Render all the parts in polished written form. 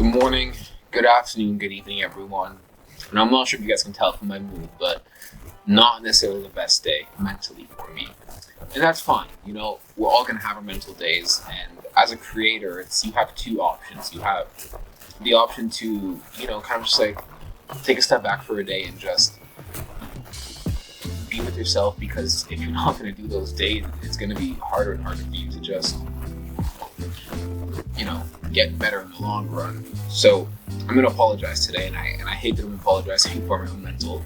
Good morning, good afternoon, good evening, everyone. And I'm not sure if you guys can tell from my mood, but not necessarily the best day mentally for me. And that's fine. We're all gonna have our mental days. And as a creator, you have two options. You have the option to, kind of just like take a step back for a day and just be with yourself, because if you're not gonna do those days, it's gonna be harder and harder for you to just get better in the long run. So I'm going to apologize today, and I hate that I'm apologizing for my own mental,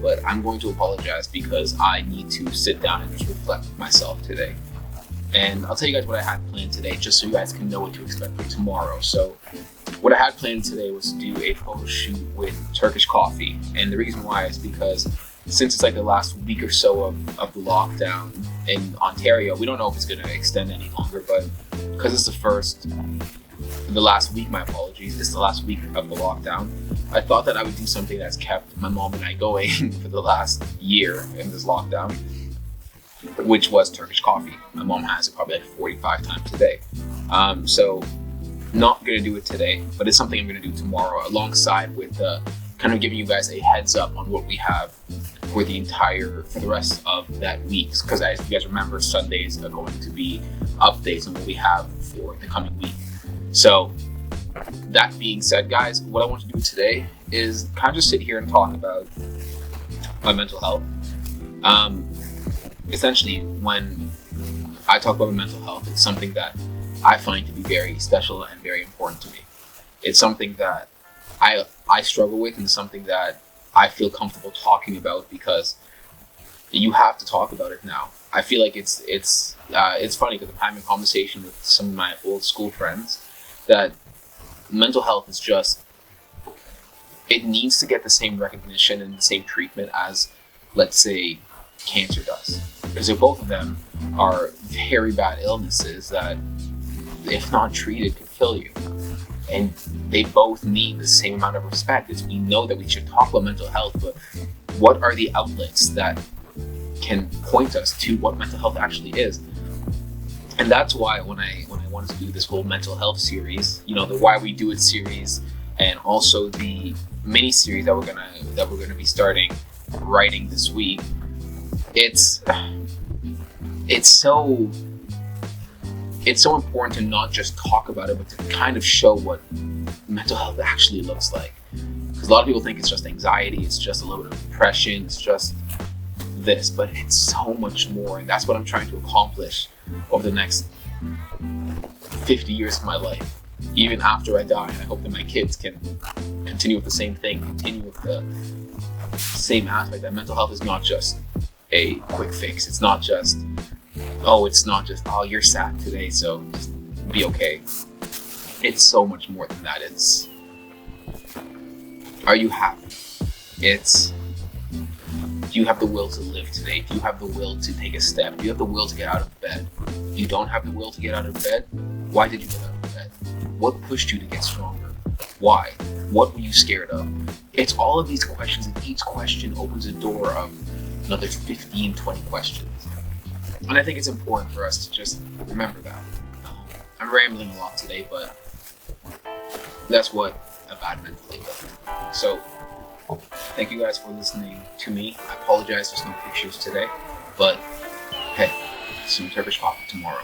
but I'm going to apologize because I need to sit down and just reflect with myself today. And I'll tell you guys what I had planned today, just so you guys can know what to expect for tomorrow. So what I had planned today was to do a photo shoot with Turkish Coffee, and the reason why is because since it's like the last week or so of the lockdown in Ontario, we don't know if it's going to extend any longer, but because it's the last week, my apologies, it's the last week of the lockdown, I thought that I would do something that's kept my mom and I going for the last year in this lockdown, which was Turkish Coffee. My mom has it probably like 45 times a day. So not going to do it today, but it's something I'm going to do tomorrow, alongside with kind of giving you guys a heads up on what we have for the rest of that week. Because as you guys remember, Sundays are going to be updates on what we have for the coming week. So that being said, guys, what I want to do today is kind of just sit here and talk about my mental health. Essentially, when I talk about my mental health, it's something that I find to be very special and very important to me. It's something that I struggle with, and something that I feel comfortable talking about because you have to talk about it now. I feel like it's funny because I'm having a conversation with some of my old school friends that mental health is just, it needs to get the same recognition and the same treatment as, let's say, cancer does. Because both of them are very bad illnesses that, if not treated, could kill you. And they both need the same amount of respect. We know that we should talk about mental health, but what are the outlets that can point us to what mental health actually is? And that's why when I wanted to do this whole mental health series, the Why We Do It series, and also the mini series that we're gonna be starting writing this week, it's so important to not just talk about it, but to kind of show what mental health actually looks like. Because a lot of people think it's just anxiety, it's just a little bit of depression, it's just this, but it's so much more. And that's what I'm trying to accomplish over the next 50 years of my life. Even after I die, and I hope that my kids can continue with the same thing, continue with the same aspect, that mental health is not just a quick fix. It's not just, oh, you're sad today, so just be okay. It's so much more than that. It's, are you happy? It's, do you have the will to live today? Do you have the will to take a step? Do you have the will to get out of bed? If you don't have the will to get out of bed, why did you get out of bed? What pushed you to get stronger? Why? What were you scared of? It's all of these questions, and each question opens a door of another 15, 20 questions. And I think it's important for us to just remember that. I'm rambling a lot today, but that's what a bad mental day does. So, thank you guys for listening to me. I apologize there's no pictures today, but hey, some Turkish Coffee tomorrow.